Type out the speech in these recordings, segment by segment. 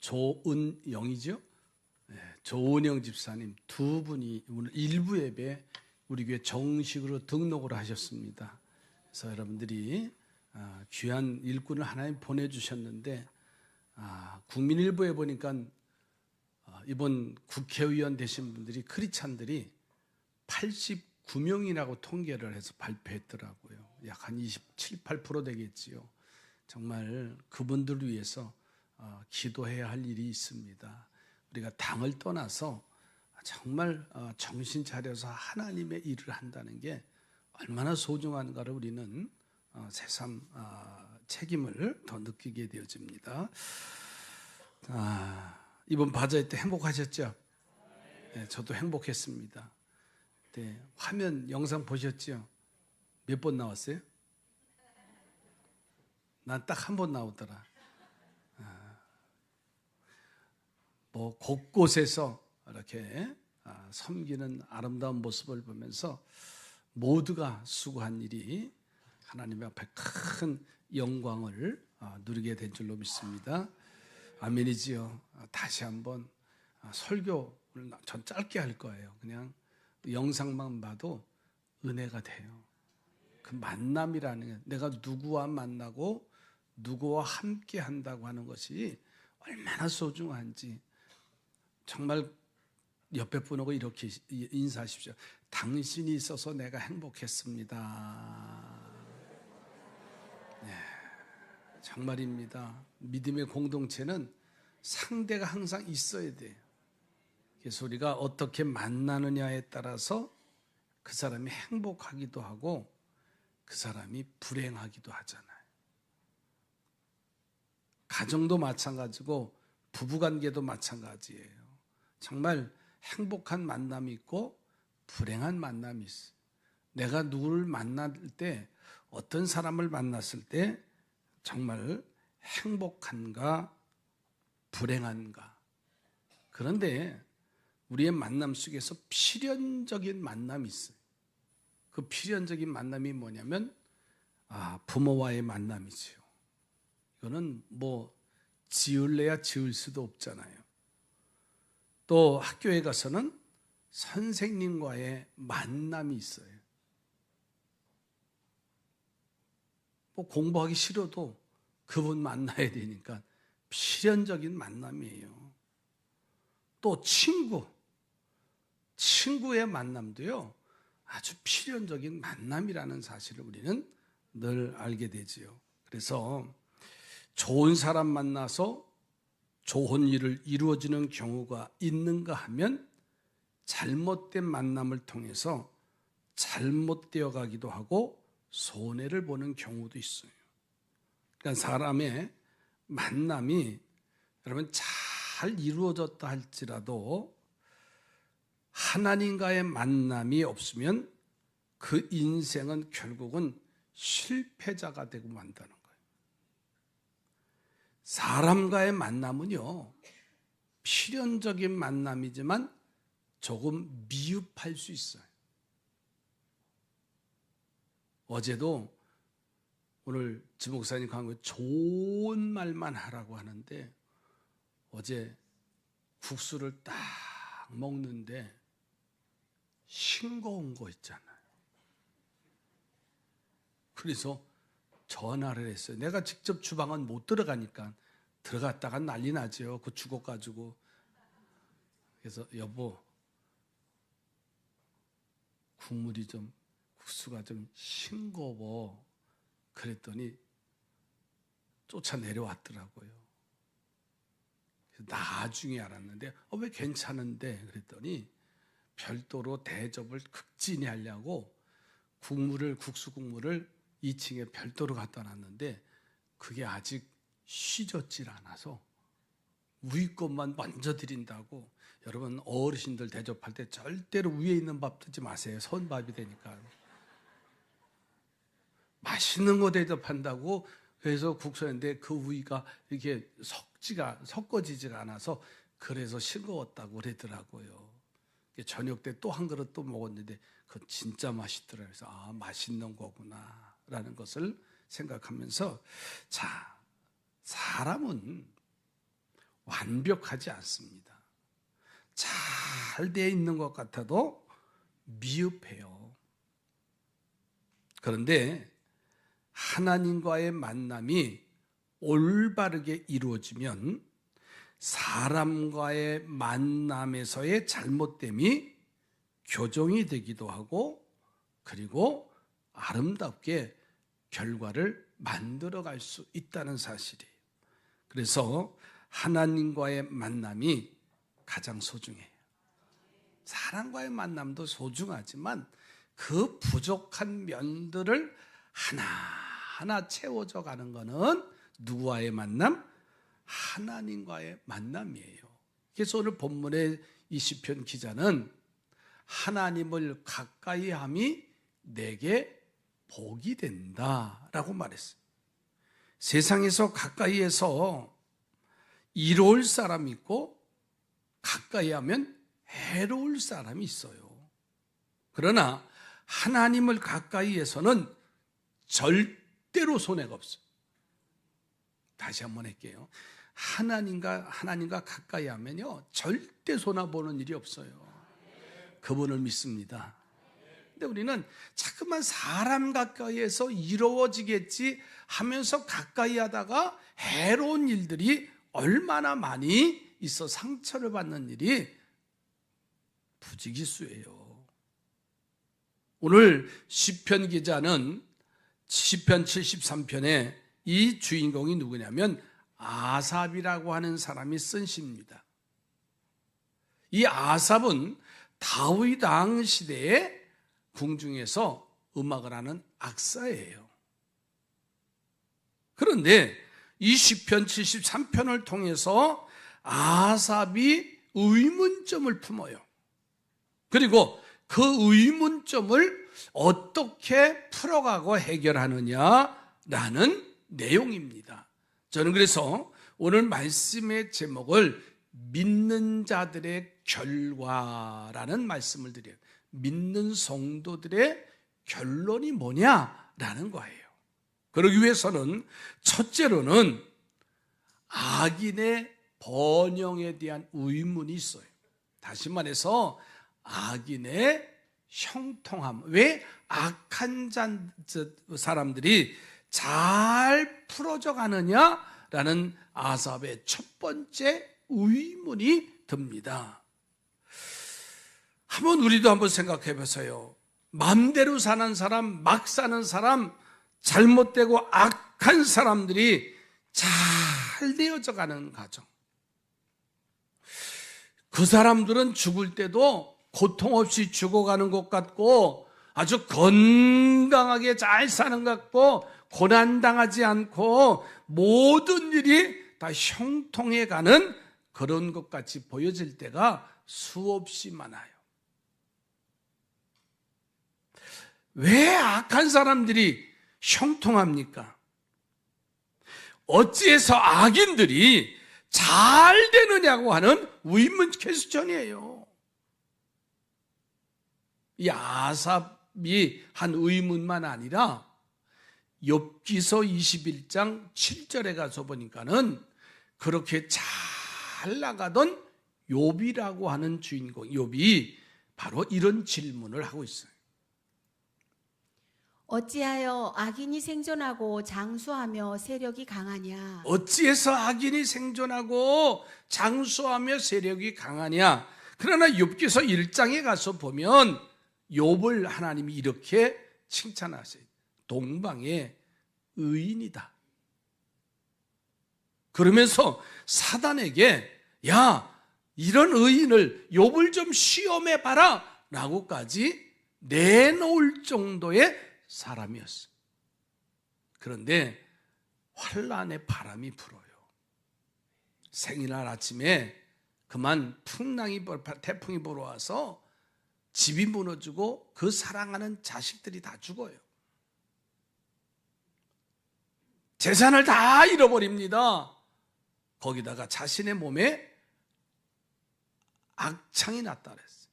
조은영이죠. 네, 조은영 집사님 두 분이 오늘 일부 예배 우리 교회 정식으로 등록을 하셨습니다. 그래서 여러분들이 귀한 일꾼을 하나님 보내주셨는데 국민일보에 보니까 이번 국회의원 되신 분들이 크리스찬들이 89명이라고 통계를 해서 발표했더라고요. 약 한 27, 8% 되겠지요. 정말 그분들을 위해서 기도해야 할 일이 있습니다. 우리가 당을 떠나서 정말 정신 차려서 하나님의 일을 한다는 게 얼마나 소중한가를 우리는 새삼 책임을 더 느끼게 되어집니다. 이번 바자회 때 행복하셨죠? 네, 저도 행복했습니다. 네, 화면 영상 보셨죠? 몇 번 나왔어요? 난 딱 한 번 나오더라. 뭐 곳곳에서 이렇게 섬기는 아름다운 모습을 보면서 모두가 수고한 일이 하나님 앞에 큰 영광을 누리게 된 줄로 믿습니다. 아멘이지요. 다시 한번 설교를 전 짧게 할 거예요. 그냥 영상만 봐도 은혜가 돼요. 그 만남이라는 게 내가 누구와 만나고 누구와 함께 한다고 하는 것이 얼마나 소중한지 정말 옆에 분하고 이렇게 인사하십시오. 당신이 있어서 내가 행복했습니다. 네, 정말입니다. 믿음의 공동체는 상대가 항상 있어야 돼요. 그래서 우리가 어떻게 만나느냐에 따라서 그 사람이 행복하기도 하고 그 사람이 불행하기도 하잖아요. 가정도 마찬가지고 부부관계도 마찬가지예요. 정말 행복한 만남이 있고 불행한 만남이 있어요. 내가 누구를 만날 때 어떤 사람을 만났을 때 정말 행복한가 불행한가. 그런데 우리의 만남 속에서 필연적인 만남이 있어요. 그 필연적인 만남이 뭐냐면 부모와의 만남이지요. 이거는 뭐 지을래야 지을 수도 없잖아요. 또 학교에 가서는 선생님과의 만남이 있어요. 뭐 공부하기 싫어도 그분 만나야 되니까 필연적인 만남이에요. 또 친구의 만남도요. 아주 필연적인 만남이라는 사실을 우리는 늘 알게 되지요. 그래서 좋은 사람 만나서 좋은 일을 이루어지는 경우가 있는가 하면 잘못된 만남을 통해서 잘못되어 가기도 하고 손해를 보는 경우도 있어요. 그러니까 사람의 만남이 여러분 잘 이루어졌다 할지라도 하나님과의 만남이 없으면 그 인생은 결국은 실패자가 되고 만다는 거예요. 사람과의 만남은요, 필연적인 만남이지만 조금 미흡할 수 있어요. 어제도 오늘 지목사님 강의에 좋은 말만 하라고 하는데 어제 국수를 딱 먹는데 싱거운 거 있잖아요. 그래서 전화를 했어요. 내가 직접 주방은 못 들어가니까 들어갔다가 난리 나죠. 그 죽어가지고. 그래서 여보, 국수가 좀 싱거워. 그랬더니 쫓아 내려왔더라고요. 나중에 알았는데 왜 괜찮은데 그랬더니 별도로 대접을 극진히 하려고 국수 국물을 2층에 별도로 갖다 놨는데 그게 아직 휘졌질 않아서 위에 것만 먼저 드린다고. 여러분 어르신들 대접할 때 절대로 위에 있는 밥 드지 마세요. 선밥이 되니까. 맛있는 거 대접한다고 그래서 국수인데 그 위가 이렇게 섞어지지가 않아서 그래서 싱거웠다고 그러더라고요. 저녁 때 또 한 그릇 또 먹었는데 그거 진짜 맛있더라고요. 그래서 맛있는 거구나 라는 것을 생각하면서 자, 사람은 완벽하지 않습니다. 잘 돼 있는 것 같아도 미흡해요. 그런데 하나님과의 만남이 올바르게 이루어지면 사람과의 만남에서의 잘못됨이 교정이 되기도 하고, 그리고 아름답게 결과를 만들어갈 수 있다는 사실이에요. 그래서 하나님과의 만남이 가장 소중해요. 사람과의 만남도 소중하지만 그 부족한 면들을 하나하나 채워져 가는 것은 누구와의 만남? 하나님과의 만남이에요. 그래서 오늘 본문의 이 시편 기자는 하나님을 가까이 함이 내게 복이 된다라고 말했어요. 세상에서 가까이에서 이로울 사람이 있고 가까이 하면 해로울 사람이 있어요. 그러나 하나님을 가까이에서는 절대로 손해가 없어요. 다시 한번 할게요. 하나님과 가까이 하면요, 절대 손해보는 일이 없어요. 그분을 믿습니다. 근데 우리는 자꾸만 사람 가까이에서 이루어지겠지 하면서 가까이 하다가 해로운 일들이 얼마나 많이 있어 상처를 받는 일이 부지기수예요. 오늘 시편 기자는 시편 73편에 이 주인공이 누구냐면 아삽이라고 하는 사람이 쓴 시입니다. 이 아삽은 다윗 왕 시대에 궁중에서 음악을 하는 악사예요. 그런데 이 시편 73편을 통해서 아삽이 의문점을 품어요. 그리고 그 의문점을 어떻게 풀어가고 해결하느냐라는 내용입니다. 저는 그래서 오늘 말씀의 제목을 믿는 자들의 결과라는 말씀을 드려요. 믿는 성도들의 결론이 뭐냐라는 거예요. 그러기 위해서는 첫째로는 악인의 번영에 대한 의문이 있어요. 다시 말해서 악인의 형통함. 왜 악한 사람들이 잘 풀어져 가느냐라는 아삽의 첫 번째 의문이 듭니다. 우리도 한번 생각해 보세요. 마음대로 사는 사람, 막 사는 사람, 잘못되고 악한 사람들이 잘 되어져 가는 가정. 그 사람들은 죽을 때도 고통 없이 죽어가는 것 같고 아주 건강하게 잘 사는 것 같고 고난당하지 않고 모든 일이 다 형통해 가는 그런 것 같이 보여질 때가 수없이 많아요. 왜 악한 사람들이 형통합니까? 어찌해서 악인들이 잘 되느냐고 하는 의문 퀘스천이에요. 이 아삽이 한 의문만 아니라 욥기서 21장 7절에 가서 보니까는 그렇게 잘 나가던 욥이라고 하는 주인공 욥이 바로 이런 질문을 하고 있어요. 어찌하여 악인이 생존하고 장수하며 세력이 강하냐? 어찌해서 악인이 생존하고 장수하며 세력이 강하냐? 그러나 욥기서 1장에 가서 보면 욥을 하나님이 이렇게 칭찬하세요. 동방의 의인이다. 그러면서 사단에게 야, 이런 의인을 욥을 좀 시험해 봐라 라고까지 내놓을 정도의 사람이었어요. 그런데 환란의 바람이 불어요. 생일날 아침에 그만 태풍이 불어와서 집이 무너지고 그 사랑하는 자식들이 다 죽어요. 재산을 다 잃어버립니다. 거기다가 자신의 몸에 악창이 났다 그랬어요.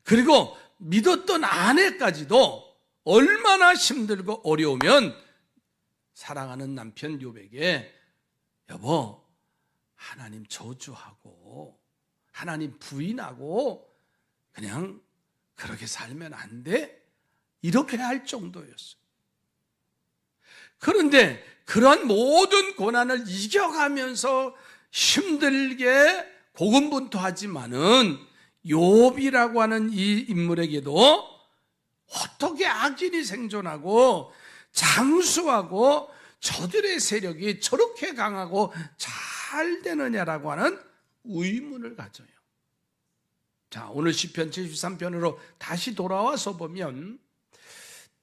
그리고 믿었던 아내까지도 얼마나 힘들고 어려우면 사랑하는 남편 욥에게 여보, 하나님 저주하고 하나님 부인하고 그냥 그렇게 살면 안 돼? 이렇게 할 정도였어요. 그런데 그런 모든 고난을 이겨가면서 힘들게 고군분투하지만은 욥이라고 하는 이 인물에게도 어떻게 악인이 생존하고 장수하고 저들의 세력이 저렇게 강하고 잘 되느냐라고 하는 의문을 가져요. 자, 오늘 시편 73편으로 다시 돌아와서 보면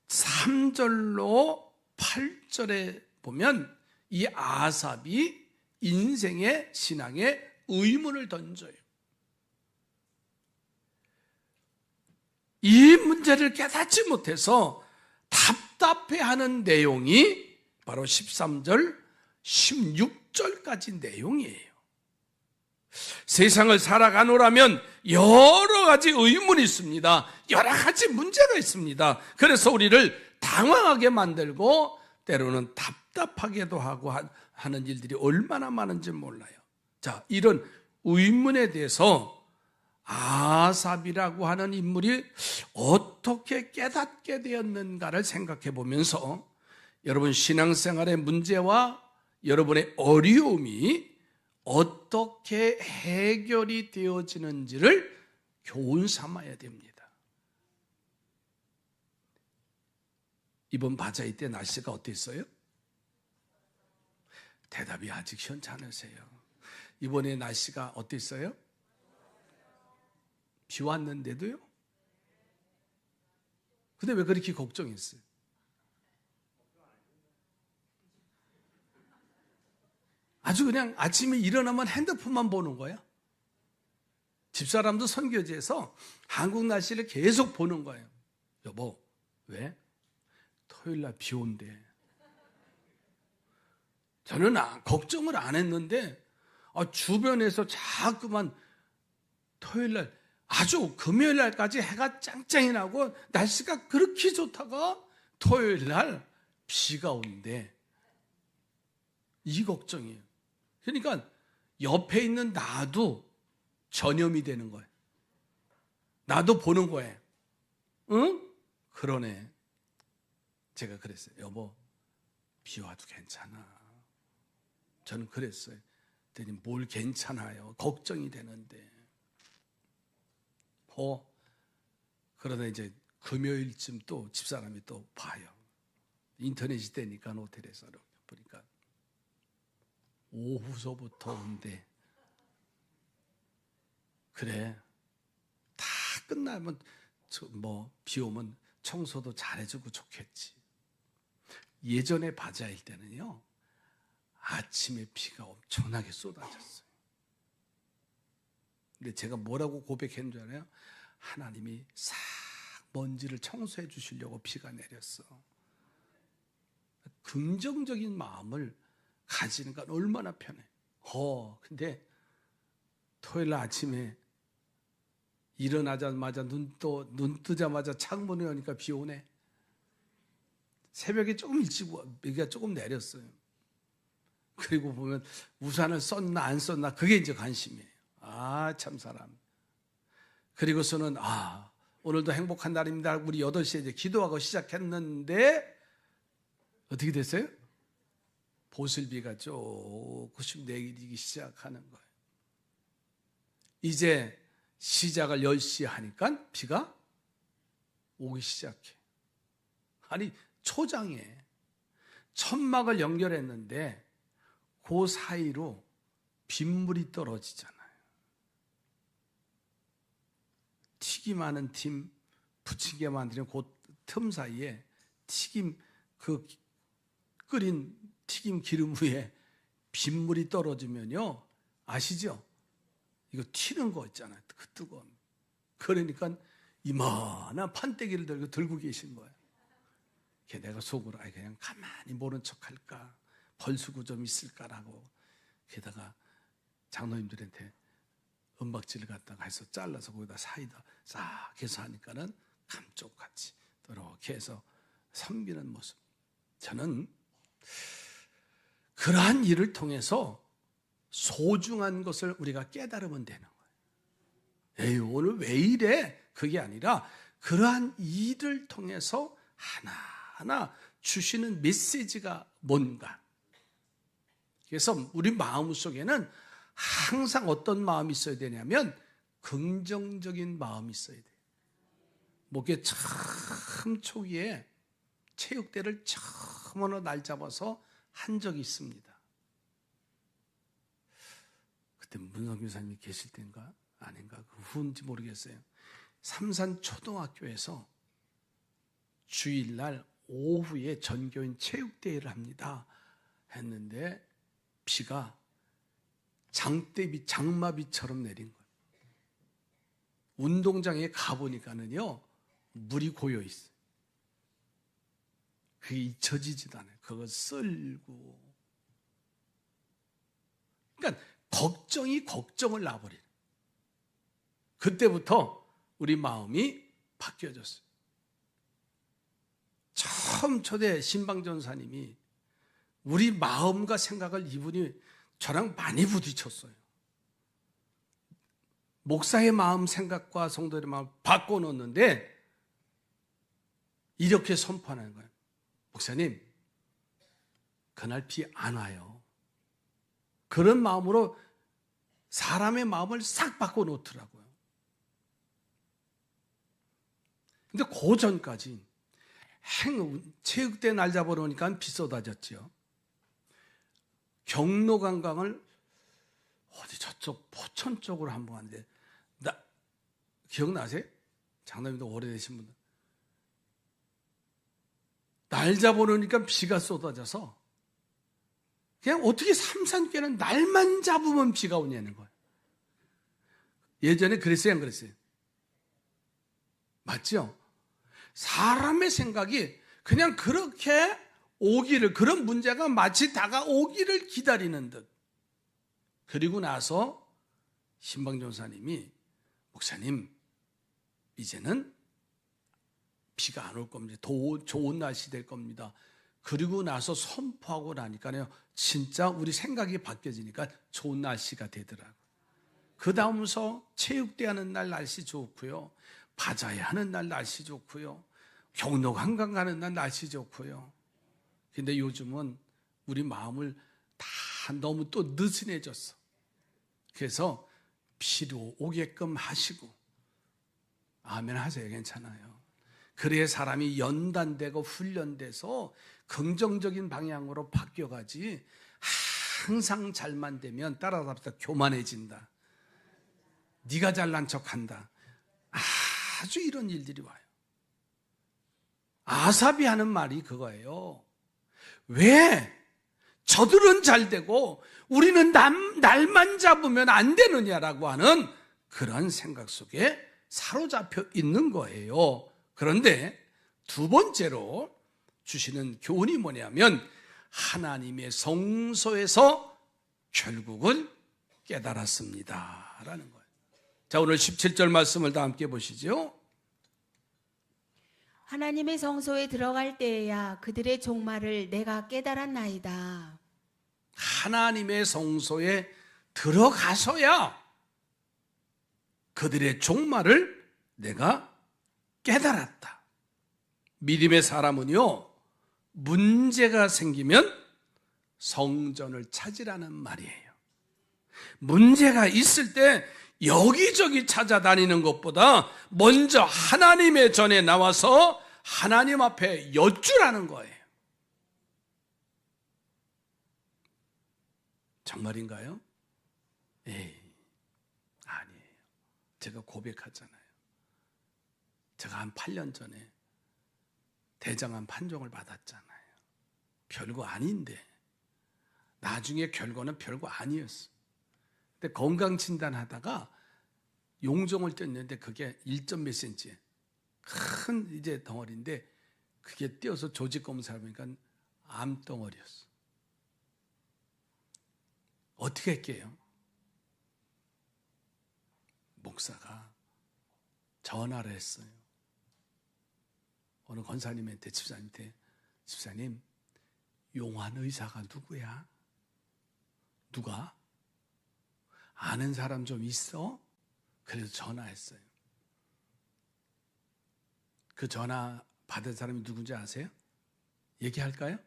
3절로 8절에 보면 이 아삽이 인생의 신앙에 의문을 던져요. 이 문제를 깨닫지 못해서 답답해하는 내용이 바로 13절, 16절까지 내용이에요. 세상을 살아가노라면 여러 가지 의문이 있습니다. 여러 가지 문제가 있습니다. 그래서 우리를 당황하게 만들고 때로는 답답하게도 하고 하는 일들이 얼마나 많은지 몰라요. 자, 이런 의문에 대해서 아삽이라고 하는 인물이 어떻게 깨닫게 되었는가를 생각해 보면서 여러분 신앙생활의 문제와 여러분의 어려움이 어떻게 해결이 되어지는지를 교훈 삼아야 됩니다. 이번 바자회 때 날씨가 어땠어요? 대답이 아직 시원치 않으세요. 이번에 날씨가 어땠어요? 비 왔는데도요? 근데 왜 그렇게 걱정했어요? 아주 그냥 아침에 일어나면 핸드폰만 보는 거야. 집사람도 선교지에서 한국 날씨를 계속 보는 거예요. 여보, 왜? 토요일 날 비 온대. 저는 걱정을 안 했는데 주변에서 자꾸만 토요일 날 아주 금요일 날까지 해가 짱짱이 나고 날씨가 그렇게 좋다가 토요일 날 비가 온대. 이 걱정이에요. 그러니까 옆에 있는 나도 전염이 되는 거예요. 나도 보는 거예요. 응? 그러네. 제가 그랬어요. 여보, 비 와도 괜찮아. 저는 그랬어요. 그랬더니 뭘 괜찮아요. 걱정이 되는데. 그러다 이제 금요일쯤 또 집사람이 또 봐요. 인터넷이 되니까 호텔에서 보니까 오후서부터 온대. 그래, 다 끝나면 비 오면 청소도 잘해주고 좋겠지. 예전에 바자일 때는요, 아침에 비가 엄청나게 쏟아졌어요. 근데 제가 뭐라고 고백했는 줄 알아요? 하나님이 싹 먼지를 청소해 주시려고 비가 내렸어. 긍정적인 마음을 가지니까 얼마나 편해. 근데 토요일 아침에 일어나자마자 눈 뜨자마자 창문에 오니까 비 오네. 새벽에 조금 일찍 비가 조금 내렸어요. 그리고 보면 우산을 썼나 안 썼나 그게 이제 관심이에요. 참 사람. 그리고서는 오늘도 행복한 날입니다. 우리 8시에 이제 기도하고 시작했는데 어떻게 됐어요? 보슬비가 조금씩 내리기 시작하는 거예요. 이제 시작을 10시에 하니까 비가 오기 시작해. 아니 초장에 천막을 연결했는데 그 사이로 빗물이 떨어지잖아요. 튀김하는 팀, 부치게 만드는 그 틈 사이에 끓인 튀김 기름 위에 빗물이 떨어지면요, 아시죠? 이거 튀는 거 있잖아요. 그 뜨거운. 그러니까 이만한 판때기를 들고 계신 거예요. 내가 속으로 그냥 가만히 모른 척할까, 벌수고 좀 있을까라고. 게다가 장로님들한테 은박지를 갖다가 해서 잘라서 거기다 사이다 싹 해서 하니까는 감쪽같이 이렇게 해서 섬기는 모습. 저는 그러한 일을 통해서 소중한 것을 우리가 깨달으면 되는 거예요. 에이, 오늘 왜 이래? 그게 아니라 그러한 일을 통해서 하나하나 주시는 메시지가 뭔가. 그래서 우리 마음 속에는 항상 어떤 마음이 있어야 되냐면 긍정적인 마음이 있어야 돼요. 목에 참 초기에 체육대를 처음으로 날 잡아서 한 적이 있습니다. 그때 문성 교사님이 계실 때인가 아닌가 그 후인지 모르겠어요. 삼산 초등학교에서 주일날 오후에 전교인 체육대회를 합니다 했는데 비가 장대비, 장마비처럼 내린 거예요. 운동장에 가보니까는요 물이 고여 있어요. 그게 잊혀지지도 않아요. 그거 쓸고. 그러니까 걱정이 걱정을 놔버리는. 그때부터 우리 마음이 바뀌어졌어요. 처음 초대 신방전사님이 우리 마음과 생각을 이분이 저랑 많이 부딪혔어요. 목사의 마음, 생각과 성도의 마음을 바꿔놓는데 이렇게 선포하는 거예요. 목사님, 그날 비 안 와요. 그런 마음으로 사람의 마음을 싹 바꿔놓더라고요. 근데 그 전까지 체육대 날 잡아놓으니까 비 쏟아졌죠. 경로관광을 어디 저쪽 포천 쪽으로 한번 갔는데 기억나세요? 장로님도 오래되신 분들. 날 잡아놓으니까 비가 쏟아져서 그냥 어떻게 삼산교회는 날만 잡으면 비가 오냐는 거예요. 예전에 그랬어요, 안 그랬어요? 맞죠? 사람의 생각이 그냥 그렇게 오기를, 그런 문제가 마치 다가오기를 기다리는 듯. 그리고 나서 신방전사님이 목사님, 이제는 비가 안 올 겁니다. 더 좋은 날씨 될 겁니다. 그리고 나서 선포하고 나니까요, 진짜 우리 생각이 바뀌어지니까 좋은 날씨가 되더라고요. 그 다음서 체육대 하는 날 날씨 좋고요. 바자회 하는 날 날씨 좋고요. 경로관광 가는 날 날씨 좋고요. 근데 요즘은 우리 마음을 다 너무 또 느슨해졌어. 그래서 비로 오게끔 하시고 아멘 하세요. 괜찮아요. 그래야 사람이 연단되고 훈련돼서 긍정적인 방향으로 바뀌어가지 항상 잘만 되면 따라잡다 교만해진다. 네가 잘난 척한다. 아주 이런 일들이 와요. 아삽이 하는 말이 그거예요. 왜 저들은 잘 되고 우리는 날만 잡으면 안 되느냐라고 하는 그런 생각 속에 사로잡혀 있는 거예요. 그런데 두 번째로 주시는 교훈이 뭐냐면 하나님의 성소에서 결국은 깨달았습니다 라는 거예요. 자, 오늘 17절 말씀을 다 함께 보시죠. 하나님의 성소에 들어갈 때에야 그들의 종말을 내가 깨달았나이다. 하나님의 성소에 들어가서야 그들의 종말을 내가 깨달았다. 믿음의 사람은요, 문제가 생기면 성전을 찾으라는 말이에요. 문제가 있을 때 여기저기 찾아다니는 것보다 먼저 하나님의 전에 나와서 하나님 앞에 여쭈라는 거예요. 정말인가요? 에이, 아니에요. 제가 고백하잖아요. 제가 한 8년 전에 대장암 판정을 받았잖아요. 별거 아닌데 나중에 결과는 별거 아니었어. 근데 건강진단 하다가 용종을 뗐는데 그게 1점 몇 센치 큰 이제 덩어리인데 그게 띄어서 조직 검사를 보니까 암덩어리였어. 어떻게 할게요? 목사가 전화를 했어요. 어느 권사님한테, 집사님한테, 집사님, 용환 의사가 누구야? 누가? 아는 사람 좀 있어? 그래서 전화했어요. 그 전화 받은 사람이 누군지 아세요? 얘기할까요?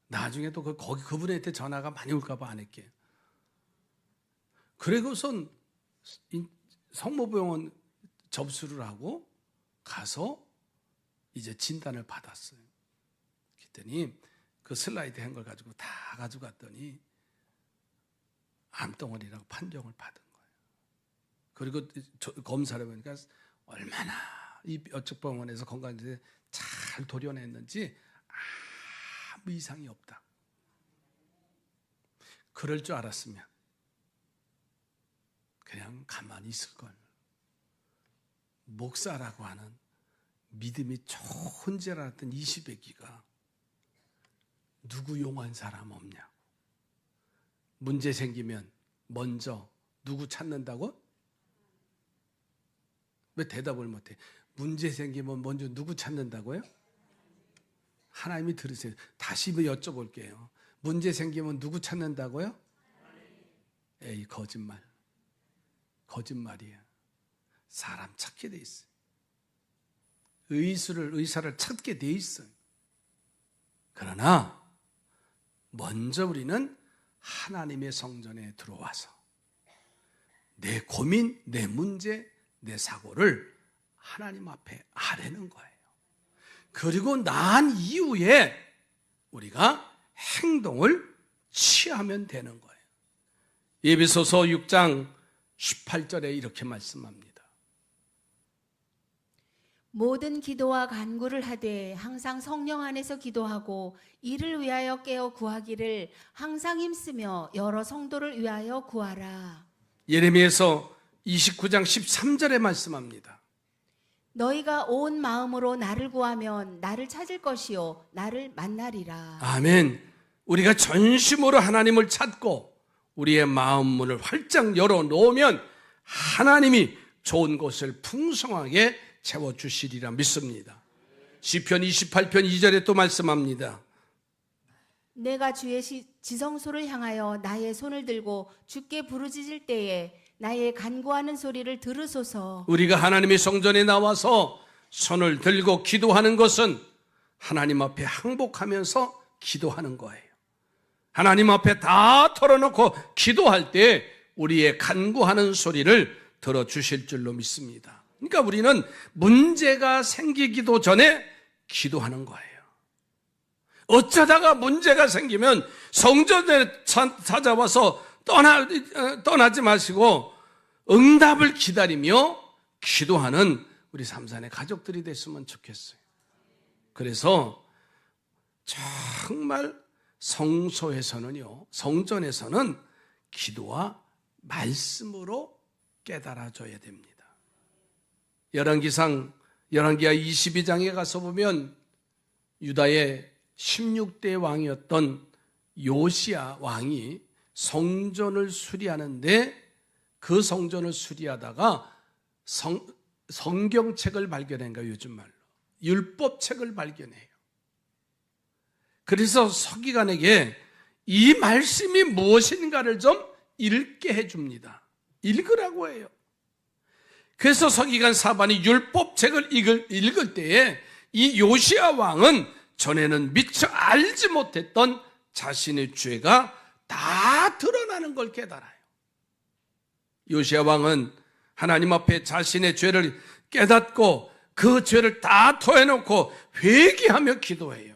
나중에 또 거기 그분한테 전화가 많이 올까 봐 안 할게요. 그리고선 성모병원 접수를 하고 가서 이제 진단을 받았어요. 그랬더니 그 슬라이드 한 걸 가지고 다 가져갔더니 암덩어리라고 판정을 받은 거예요. 그리고 검사를 보니까 얼마나 이 여측병원에서 건강검진을 잘 도려냈는지 아무 이상이 없다. 그럴 줄 알았으면 그냥 가만히 있을 걸. 목사라고 하는 믿음이 좋은 줄 알았던 20대기가 누구 용한 사람 없냐고. 문제 생기면 먼저 누구 찾는다고? 왜 대답을 못해? 문제 생기면 먼저 누구 찾는다고요? 하나님이 들으세요. 다시 여쭤볼게요. 문제 생기면 누구 찾는다고요? 에이, 거짓말. 거짓말이에요. 사람 찾게 돼 있어요. 의사를 찾게 돼 있어요. 그러나 먼저 우리는 하나님의 성전에 들어와서 내 고민, 내 문제, 내 사고를 하나님 앞에 아뢰는 거예요. 그리고 난 이후에 우리가 행동을 취하면 되는 거예요. 에베소서 6장 18절에 이렇게 말씀합니다. 모든 기도와 간구를 하되 항상 성령 안에서 기도하고 이를 위하여 깨어 구하기를 항상 힘쓰며 여러 성도를 위하여 구하라. 예레미야서 29장 13절에 말씀합니다. 너희가 온 마음으로 나를 구하면 나를 찾을 것이요 나를 만나리라. 아멘. 우리가 전심으로 하나님을 찾고 우리의 마음 문을 활짝 열어놓으면 하나님이 좋은 것을 풍성하게 채워주시리라 믿습니다. 시편 28편 2절에 또 말씀합니다. 내가 주의 지성소를 향하여 나의 손을 들고 주께 부르짖을 때에 나의 간구하는 소리를 들으소서. 우리가 하나님의 성전에 나와서 손을 들고 기도하는 것은 하나님 앞에 항복하면서 기도하는 거예요. 하나님 앞에 다 털어놓고 기도할 때 우리의 간구하는 소리를 들어주실 줄로 믿습니다. 그러니까 우리는 문제가 생기기도 전에 기도하는 거예요. 어쩌다가 문제가 생기면 성전에 찾아와서 떠나지 마시고 응답을 기다리며 기도하는 우리 삼산의 가족들이 됐으면 좋겠어요. 그래서 정말 성전에서는 기도와 말씀으로 깨달아줘야 됩니다. 열왕기하 22장에 가서 보면 유다의 16대 왕이었던 요시야 왕이 성전을 수리하는데 그 성전을 수리하다가 성경책을 발견한 거예요. 요즘 말로 율법책을 발견해요. 그래서 서기관에게 이 말씀이 무엇인가를 좀 읽게 해줍니다. 읽으라고 해요. 그래서 서기관 사반이 율법책을 읽을 때에 이 요시야 왕은 전에는 미처 알지 못했던 자신의 죄가 다 드러나는 걸 깨달아요. 요시야 왕은 하나님 앞에 자신의 죄를 깨닫고 그 죄를 다 토해놓고 회개하며 기도해요.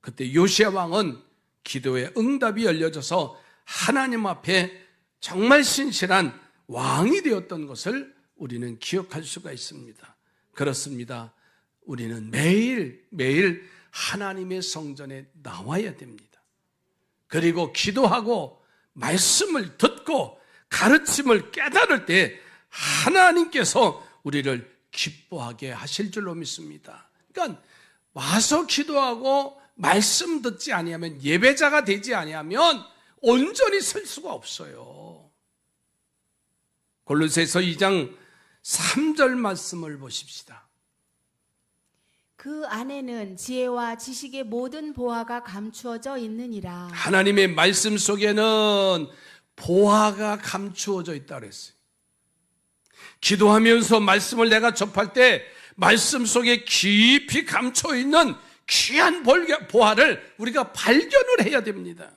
그때 요시야 왕은 기도의 응답이 열려져서 하나님 앞에 정말 신실한 왕이 되었던 것을 우리는 기억할 수가 있습니다. 그렇습니다. 우리는 매일 하나님의 성전에 나와야 됩니다. 그리고 기도하고 말씀을 듣고 가르침을 깨달을 때 하나님께서 우리를 기뻐하게 하실 줄로 믿습니다. 그러니까 와서 기도하고 말씀 듣지 아니하면, 예배자가 되지 아니하면 온전히 설 수가 없어요. 골로새서 2장 3절 말씀을 보십시다. 그 안에는 지혜와 지식의 모든 보화가 감추어져 있느니라. 하나님의 말씀 속에는 보화가 감추어져 있다 그랬어요. 기도하면서 말씀을 내가 접할 때 말씀 속에 깊이 감춰 있는 귀한 보화를 우리가 발견을 해야 됩니다.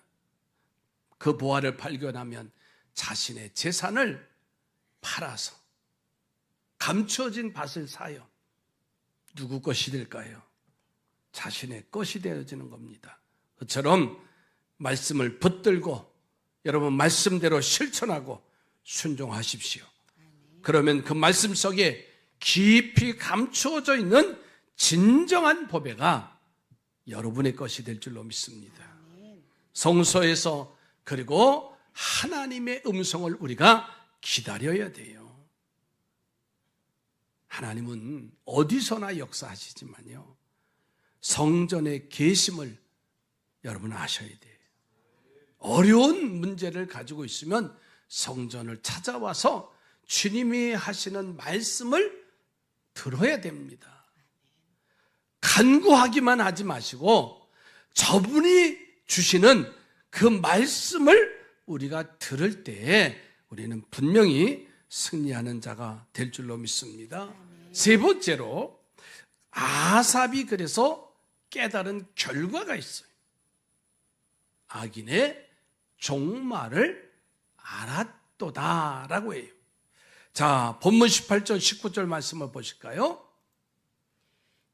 그 보화를 발견하면 자신의 재산을 팔아서 감춰진 밭을 사요. 누구 것이 될까요? 자신의 것이 되어지는 겁니다. 그처럼 말씀을 붙들고 여러분 말씀대로 실천하고 순종하십시오. 그러면 그 말씀 속에 깊이 감추어져 있는 진정한 보배가 여러분의 것이 될 줄로 믿습니다. 성소에서 그리고 하나님의 음성을 우리가 기다려야 돼요. 하나님은 어디서나 역사하시지만요, 성전의 계심을 여러분 아셔야 돼요. 어려운 문제를 가지고 있으면 성전을 찾아와서 주님이 하시는 말씀을 들어야 됩니다. 간구하기만 하지 마시고 저분이 주시는 그 말씀을 우리가 들을 때에 우리는 분명히 승리하는 자가 될 줄로 믿습니다. 세 번째로 아삽이 그래서 깨달은 결과가 있어요. 악인의 종말을 알았도다라고 해요. 자, 본문 18절 19절 말씀을 보실까요?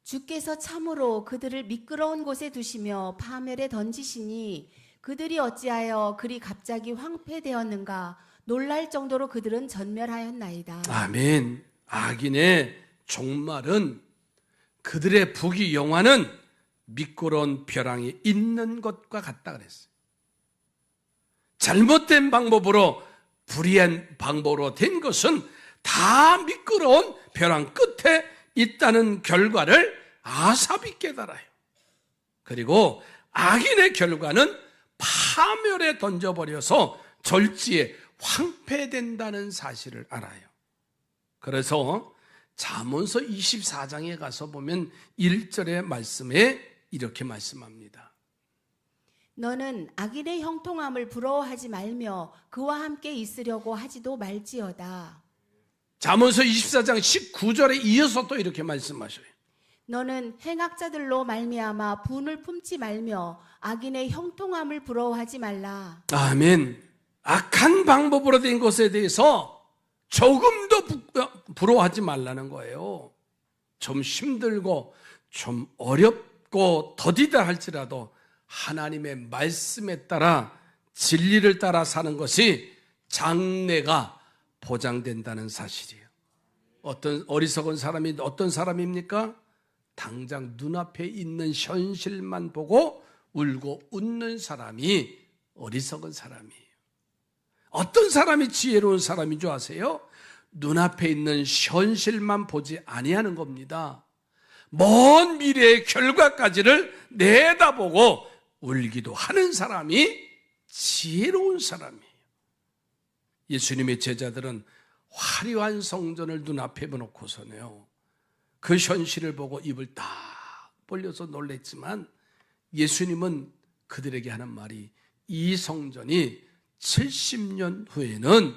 주께서 참으로 그들을 미끄러운 곳에 두시며 파멸에 던지시니 그들이 어찌하여 그리 갑자기 황폐되었는가 놀랄 정도로 그들은 전멸하였나이다. 아멘. 악인의 종말은 그들의 부귀 영화는 미끄러운 벼랑이 있는 것과 같다 그랬어요. 잘못된 방법으로 불의한 방법으로 된 것은 다 미끄러운 벼랑 끝에 있다는 결과를 아삽이 깨달아요. 그리고 악인의 결과는 파멸에 던져버려서 절지에 황폐된다는 사실을 알아요. 그래서 잠언서 24장에 가서 보면 1절의 말씀에 이렇게 말씀합니다. 너는 악인의 형통함을 부러워하지 말며 그와 함께 있으려고 하지도 말지어다. 잠언서 24장 19절에 이어서 또 이렇게 말씀하셔요. 너는 행악자들로 말미암아 분을 품지 말며 악인의 형통함을 부러워하지 말라. 아멘. 악한 방법으로 된 것에 대해서 조금도 부러워하지 말라는 거예요. 좀 힘들고 좀 어렵고 더디다 할지라도 하나님의 말씀에 따라 진리를 따라 사는 것이 장래가 보장된다는 사실이에요. 어떤 어리석은 사람이 어떤 사람입니까? 당장 눈앞에 있는 현실만 보고 울고 웃는 사람이 어리석은 사람이에요. 어떤 사람이 지혜로운 사람인 줄 아세요? 눈앞에 있는 현실만 보지 아니하는 겁니다. 먼 미래의 결과까지를 내다보고 울기도 하는 사람이 지혜로운 사람이에요. 예수님의 제자들은 화려한 성전을 눈앞에 놓고서는요, 그 현실을 보고 입을 딱 벌려서 놀랬지만 예수님은 그들에게 하는 말이 이 성전이 70년 후에는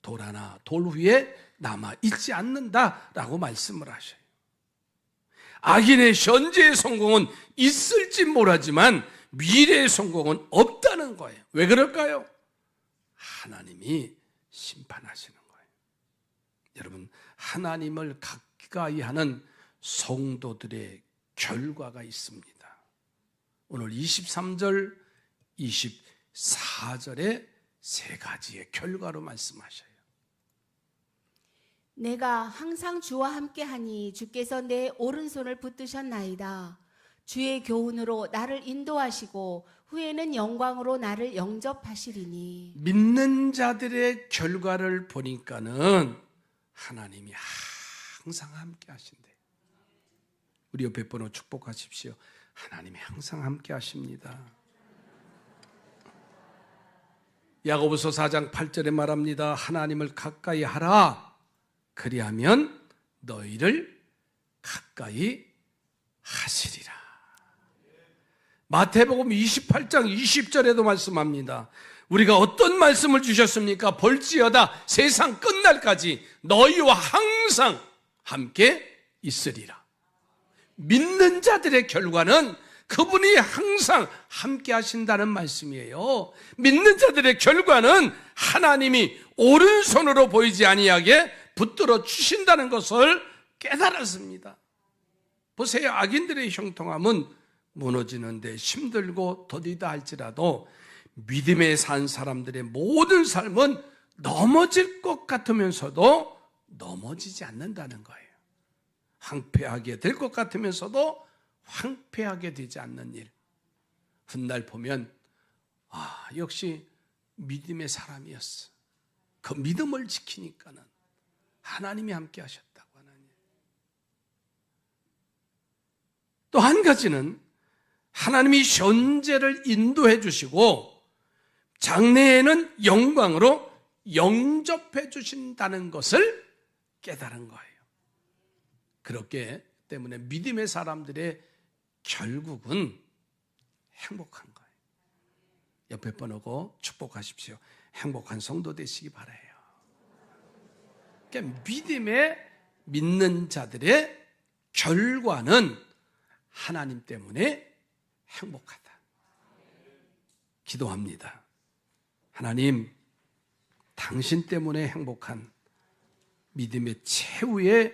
돌 하나 돌 위에 남아있지 않는다라고 말씀을 하셔요. 악인의 현재의 성공은 있을지 모르지만 미래의 성공은 없다는 거예요. 왜 그럴까요? 하나님이 심판하시는 거예요. 여러분, 하나님을 가까이 하는 성도들의 결과가 있습니다. 오늘 23절, 24절에 세 가지의 결과로 말씀하셔요. 내가 항상 주와 함께하니 주께서 내 오른손을 붙드셨나이다. 주의 교훈으로 나를 인도하시고 후에는 영광으로 나를 영접하시리니. 믿는 자들의 결과를 보니까는 하나님이 항상 함께 하신대. 우리 옆에 분을 축복하십시오. 하나님이 항상 함께 하십니다. 야고보서 4장 8절에 말합니다. 하나님을 가까이 하라. 그리하면 너희를 가까이 하시리라. 마태복음 28장 20절에도 말씀합니다. 우리가 어떤 말씀을 주셨습니까? 볼지어다 세상 끝날까지 너희와 항상 함께 있으리라. 믿는 자들의 결과는 그분이 항상 함께 하신다는 말씀이에요. 믿는 자들의 결과는 하나님이 오른손으로 보이지 아니하게 붙들어 주신다는 것을 깨달았습니다. 보세요. 악인들의 형통함은 무너지는데 힘들고 더디다 할지라도 믿음에 산 사람들의 모든 삶은 넘어질 것 같으면서도 넘어지지 않는다는 거예요. 황폐하게 될 것 같으면서도 황폐하게 되지 않는 일. 훗날 보면 역시 믿음의 사람이었어. 그 믿음을 지키니까는 하나님이 함께 하셨다고 하나님. 또 한 가지는 하나님이 현재를 인도해 주시고 장래에는 영광으로 영접해 주신다는 것을 깨달은 거예요. 그렇기 때문에 믿음의 사람들의 결국은 행복한 거예요. 옆에 번호고 축복하십시오. 행복한 성도 되시기 바라요. 그러니까 믿는 자들의 결과는 하나님 때문에 행복하다. 기도합니다. 하나님, 당신 때문에 행복한 믿음의 최후의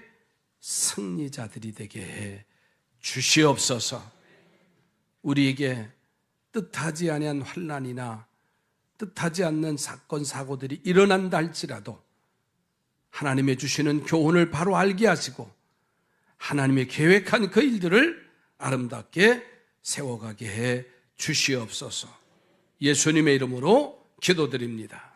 승리자들이 되게 해 주시옵소서. 우리에게 뜻하지 아니한 환난이나 뜻하지 않는 사건 사고들이 일어난다 할지라도 하나님의 주시는 교훈을 바로 알게 하시고 하나님의 계획한 그 일들을 아름답게 세워가게 해 주시옵소서. 예수님의 이름으로 기도드립니다.